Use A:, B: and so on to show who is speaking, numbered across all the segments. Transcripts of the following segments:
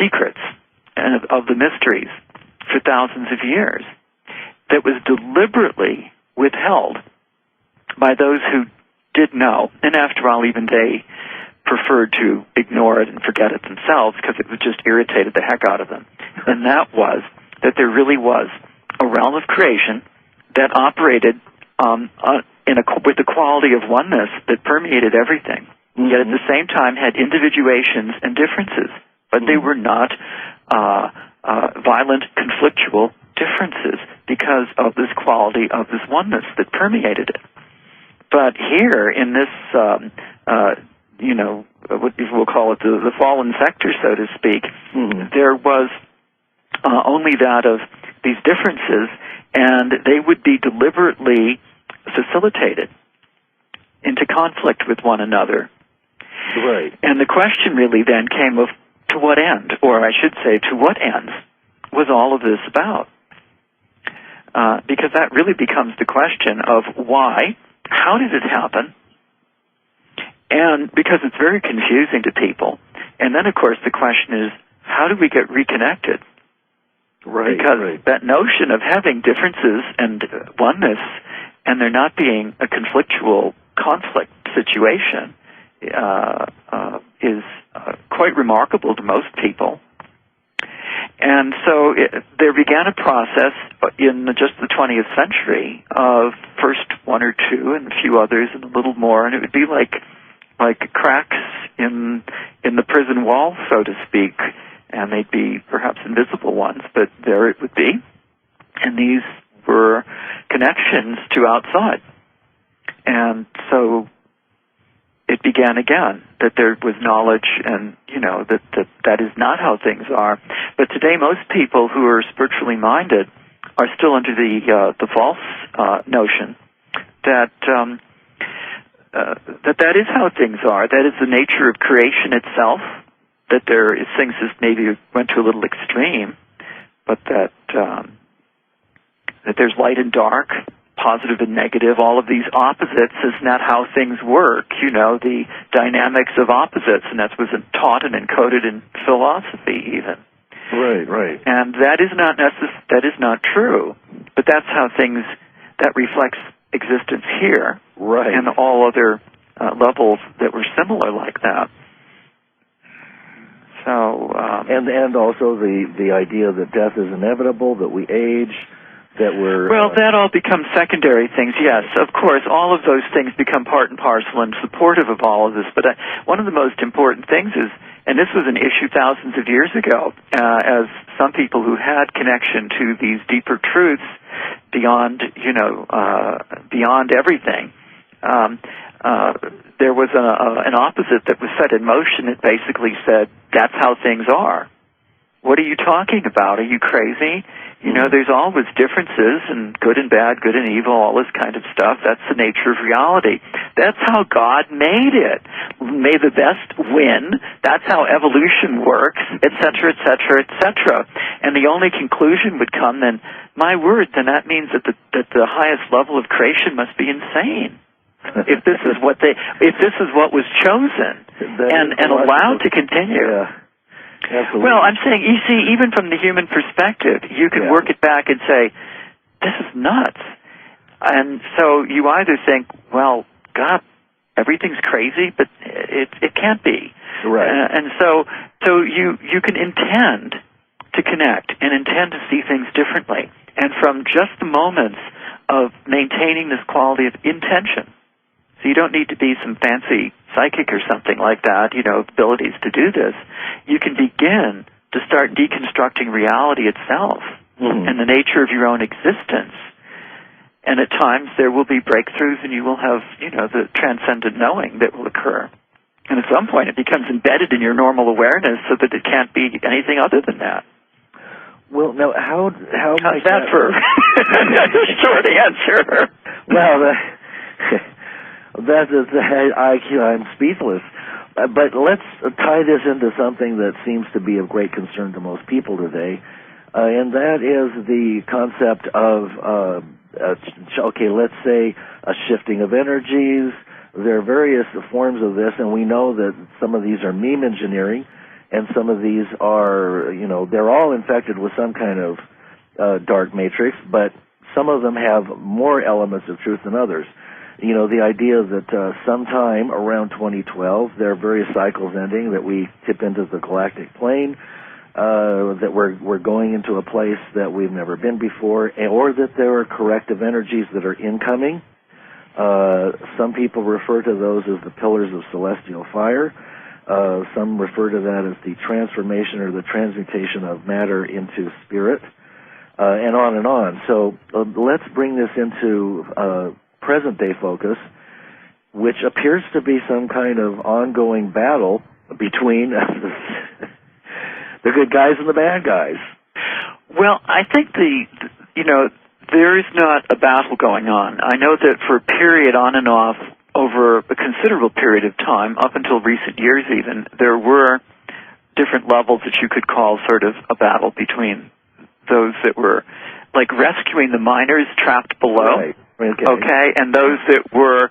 A: secrets and of the mysteries for thousands of years that was deliberately withheld by those who did know. And after all, even they preferred to ignore it and forget it themselves because it just irritated the heck out of them. And that was that there really was a realm of creation that operated with the quality of oneness that permeated everything, yet at the same time had individuations and differences, but they were not violent, conflictual differences because of this quality of this oneness that permeated it. But here in this, what we'll call it the fallen sector, so to speak, there was only that of these differences, and they would be deliberately facilitated into conflict with one another.
B: Right.
A: And the question really then came of to what end, or I should say to what ends, was all of this about? Because that really becomes the question of why, how did it happen, and because it's very confusing to people. And then, of course, the question is, how do we get reconnected?
B: Right.
A: Because that notion of having differences and oneness and there not being a conflictual conflict situation is quite remarkable to most people. And so there began a process in just the 20th century of first one or two and a few others and a little more, and it would be like cracks in the prison wall, so to speak, and they'd be perhaps invisible ones, but there it would be. And these were connections to outside. And so it began again, that there was knowledge and, that is not how things are. But today most people who are spiritually minded are still under the false notion that that is how things are. That is the nature of creation itself, that there is things that maybe went to a little extreme, but that there's light and dark, positive and negative, all of these opposites is not how things work, the dynamics of opposites, and that was taught and encoded in philosophy even.
B: Right.
A: And that is not true, but that's how things, that reflects existence here,
B: right,
A: and all other levels that were similar like that. So,
B: and also the idea that death is inevitable, that we age, that we're...
A: Well, that all becomes secondary things, yes. Of course, all of those things become part and parcel and supportive of all of this. But one of the most important things is, and this was an issue thousands of years ago, as some people who had connection to these deeper truths beyond, beyond everything, there was an opposite that was set in motion that basically said, that's how things are. What are you talking about? Are you crazy? There's always differences and good and bad, good and evil, all this kind of stuff. That's the nature of reality. That's how God made it. May the best win. That's how evolution works, et cetera, et cetera, et cetera. And the only conclusion would come then, my word, then that means that the highest level of creation must be insane. If this is what was chosen and allowed to continue.
B: Yeah. Absolutely.
A: Well, I'm saying, you see, even from the human perspective, you can work it back and say, this is nuts. And so you either think, well, God, everything's crazy, but it can't be.
B: Right.
A: And so you can intend to connect and intend to see things differently. And from just the moments of maintaining this quality of intention, so you don't need to be some fancy psychic or something like that, abilities to do this. You can begin to start deconstructing reality itself and the nature of your own existence. And at times there will be breakthroughs and you will have, the transcendent knowing that will occur. And at some point it becomes embedded in your normal awareness so that it can't be anything other than that.
B: Well, now, how's
A: that for a short answer?
B: Well, I'm speechless. But let's tie this into something that seems to be of great concern to most people today, and that is the concept of, let's say a shifting of energies. There are various forms of this, and we know that some of these are meme engineering, and some of these are, they're all infected with some kind of dark matrix, but some of them have more elements of truth than others. The idea that sometime around 2012, there are various cycles ending, that we tip into the galactic plane, that we're going into a place that we've never been before, or that there are corrective energies that are incoming. Some people refer to those as the pillars of celestial fire. Some refer to that as the transformation or the transmutation of matter into spirit, and on and on. So let's bring this into present-day focus, which appears to be some kind of ongoing battle between the good guys and the bad guys.
A: Well, I think there is not a battle going on. I know that for a period on and off, over a considerable period of time, up until recent years even, there were different levels that you could call sort of a battle between those that were like rescuing the miners trapped below.
B: Right.
A: Okay, and those that were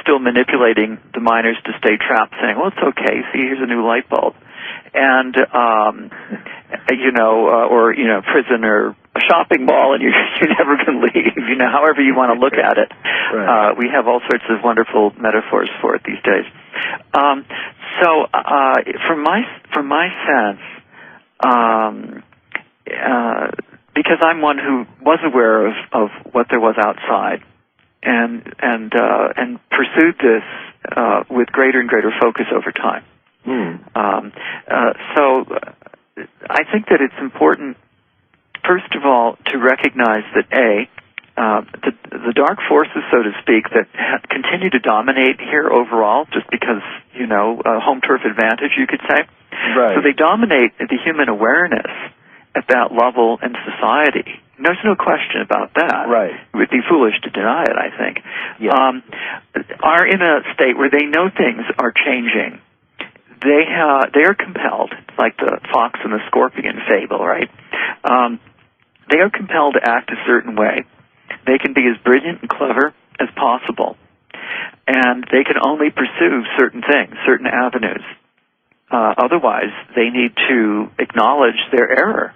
A: still manipulating the miners to stay trapped, saying, "Well, it's okay. See, here's a new light bulb," and prison or a shopping mall, and you're never going to leave. However you want to look at it.
B: Right.
A: We have all sorts of wonderful metaphors for it these days. So, from my sense, because I'm one who was aware of what there was outside, and pursued this with greater and greater focus over time. So I think that it's important, first of all, to recognize that the dark forces, so to speak, that continue to dominate here overall, just because home turf advantage, you could say.
B: Right.
A: So they dominate the human awareness at that level in society. There's no question about that.
B: Right.
A: It would be foolish to deny it, I think.
B: Yeah.
A: Are in a state where they know things are changing. They are compelled, like the fox and the scorpion fable, right? They are compelled to act a certain way. They can be as brilliant and clever as possible. And they can only pursue certain things, certain avenues. Otherwise, they need to acknowledge their error,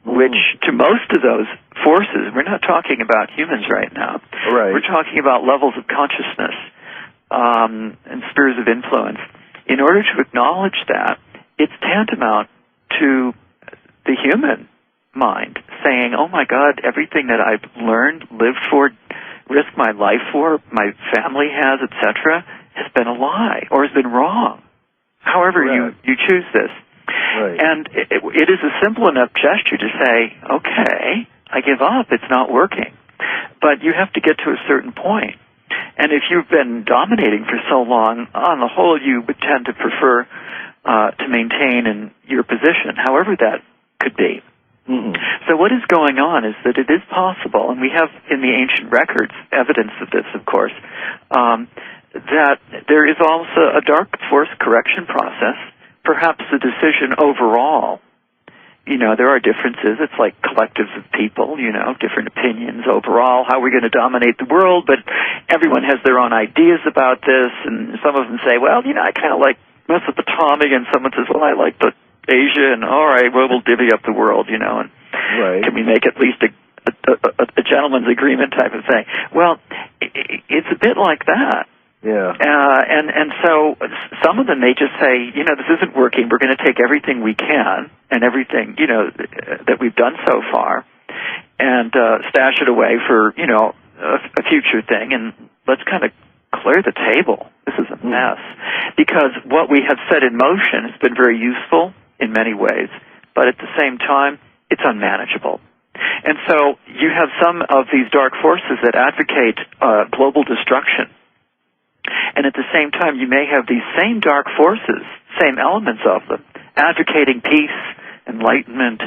A: which to most of those forces, we're not talking about humans right now.
B: Right.
A: We're talking about levels of consciousness and spheres of influence. In order to acknowledge that, it's tantamount to the human mind saying, "Oh my God, everything that I've learned, lived for, risked my life for, my family has, etc., has been a lie or has been wrong." However you choose this.
B: Right.
A: And it is a simple enough gesture to say, "Okay, I give up, it's not working." But you have to get to a certain point. And if you've been dominating for so long, on the whole, you would tend to prefer to maintain in your position, however that could be.
B: Mm-hmm.
A: So what is going on is that it is possible, and we have in the ancient records evidence of this, of course, that there is also a dark force correction process, perhaps a decision overall. There are differences. It's like collectives of people, different opinions overall, how we're going to dominate the world, but everyone has their own ideas about this, and some of them say, well, I kind of like Mesopotamia, and someone says, well, I like the Asia, and all right, well, we'll divvy up the world, and
B: Right.
A: can we make at least a gentleman's agreement type of thing? Well, it's a bit like that.
B: Yeah.
A: And so some of them, they just say, this isn't working. We're going to take everything we can and everything, that we've done so far and stash it away for, a future thing, and let's kind of clear the table. This is a mess. Because what we have set in motion has been very useful in many ways, but at the same time, it's unmanageable. And so you have some of these dark forces that advocate global destruction. And at the same time, you may have these same dark forces, same elements of them, advocating peace, enlightenment,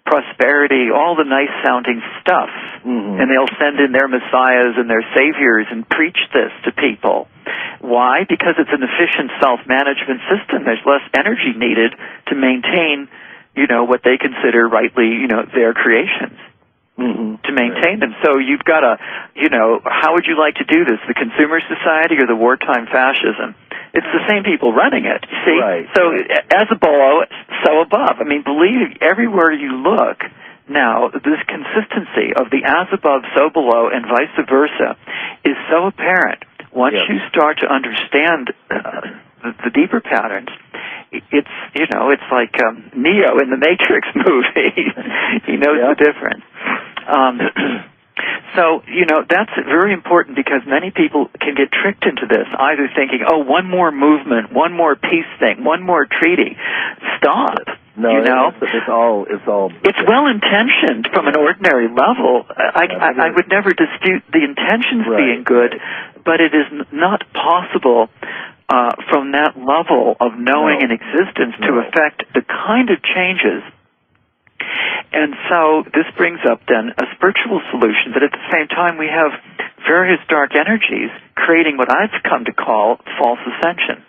A: prosperity, all the nice-sounding stuff. Mm-hmm. And they'll send in their messiahs and their saviors and preach this to people. Why? Because it's an efficient self-management system. There's less energy needed to maintain, what they consider rightly, their creations. to maintain them. So you've got to, how would you like to do this, the consumer society or the wartime fascism? It's the same people running it, you see?
B: Right.
A: So as below, so above. I mean, believe me, everywhere you look now, this consistency of the as above, so below, and vice versa is so apparent. Once you start to understand the deeper patterns, it's like Neo in the Matrix movie. He knows the difference. So, that's very important because many people can get tricked into this, either thinking, oh, one more movement, one more peace thing, one more treaty. Stop.
B: No, it's all.
A: It's well-intentioned from an ordinary level. I would never dispute the intentions being good, but it is not possible from that level of knowing and existence to affect the kind of changes. And so this brings up then a spiritual solution, but at the same time we have various dark energies creating what I've come to call false ascension,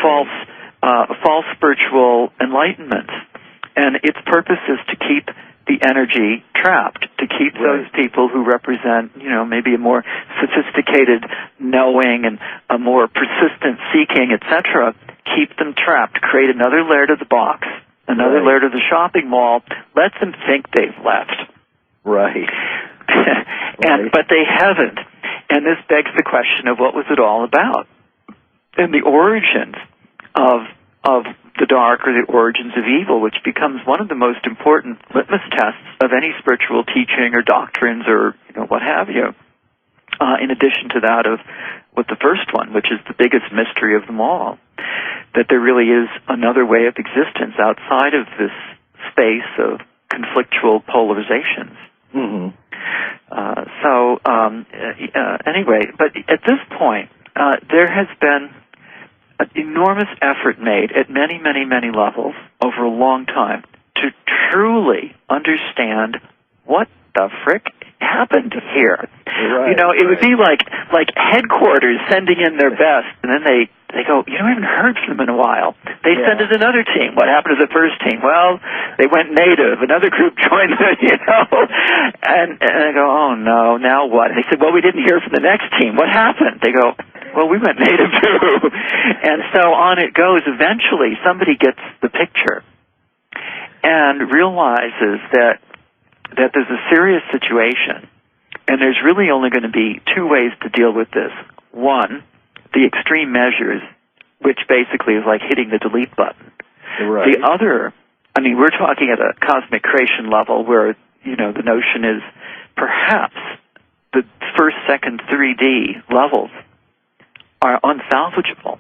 A: false spiritual enlightenment. And its purpose is to keep the energy trapped, to keep those people who represent, maybe a more sophisticated knowing and a more persistent seeking, etc., keep them trapped, create another layer to the box, another layer to the shopping mall, let them think they've left.
B: Right.
A: But they haven't. And this begs the question of what was it all about? And the origins of the dark or the origins of evil, which becomes one of the most important litmus tests of any spiritual teaching or doctrines or what have you, in addition to that of what the first one, which is the biggest mystery of them all, that there really is another way of existence outside of this space of conflictual polarizations. Anyway, but at this point, there has been an enormous effort made at many, many, many levels over a long time to truly understand what the frick happened here. It would be like headquarters sending in their best, and then they go, you haven't heard from them in a while. They send in another team. What happened to the first team? Well, they went native. Another group joined them, And I go, oh, no, now what? They said, well, we didn't hear from the next team. What happened? They go, well, we went native too. And so on it goes. Eventually, somebody gets the picture and realizes that there's a serious situation, and there's really only going to be two ways to deal with this. One, the extreme measures, which basically is like hitting the delete button.
B: Right.
A: The other, we're talking at a cosmic creation level where, the notion is perhaps the first, second 3D levels are unsalvageable.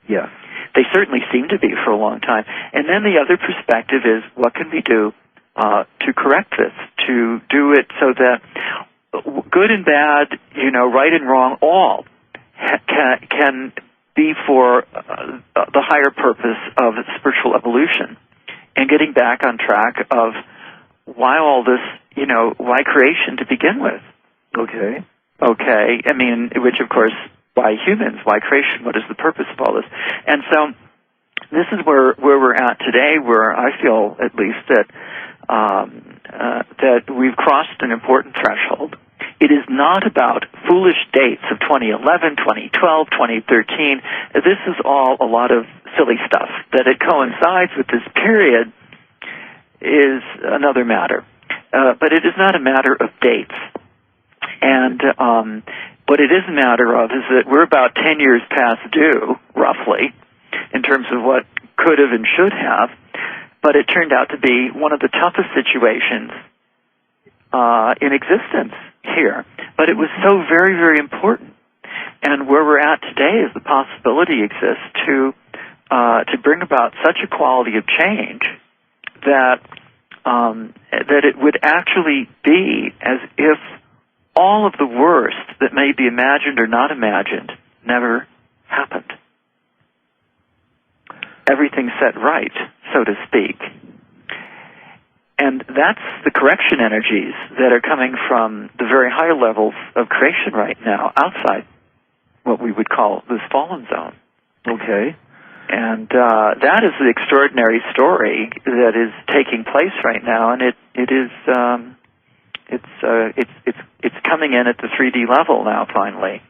B: Yes.
A: They certainly seem to be for a long time. And then the other perspective is, what can we do to correct this, to do it so that good and bad, right and wrong, all can be for the higher purpose of spiritual evolution and getting back on track of why all this, why creation to begin with.
B: Okay.
A: Which of course, why humans, why creation, what is the purpose of all this? And so this is where we're at today, where I feel at least that we've crossed an important threshold. It is not about foolish dates of 2011, 2012, 2013. This is all a lot of silly stuff. That it coincides with this period is another matter. But it is not a matter of dates. And what it is a matter of is that we're about 10 years past due, roughly, in terms of what could have and should have. But it turned out to be one of the toughest situations in existence here. But it was so very, very important. And where we're at today is the possibility exists to bring about such a quality of change that it would actually be as if all of the worst that may be imagined or not imagined never happened. Everything set right, so to speak. And that's the correction energies that are coming from the very higher levels of creation right now, outside what we would call this fallen zone.
B: Okay.
A: And that is the extraordinary story that is taking place right now, and it is It's coming in at the 3D level now finally.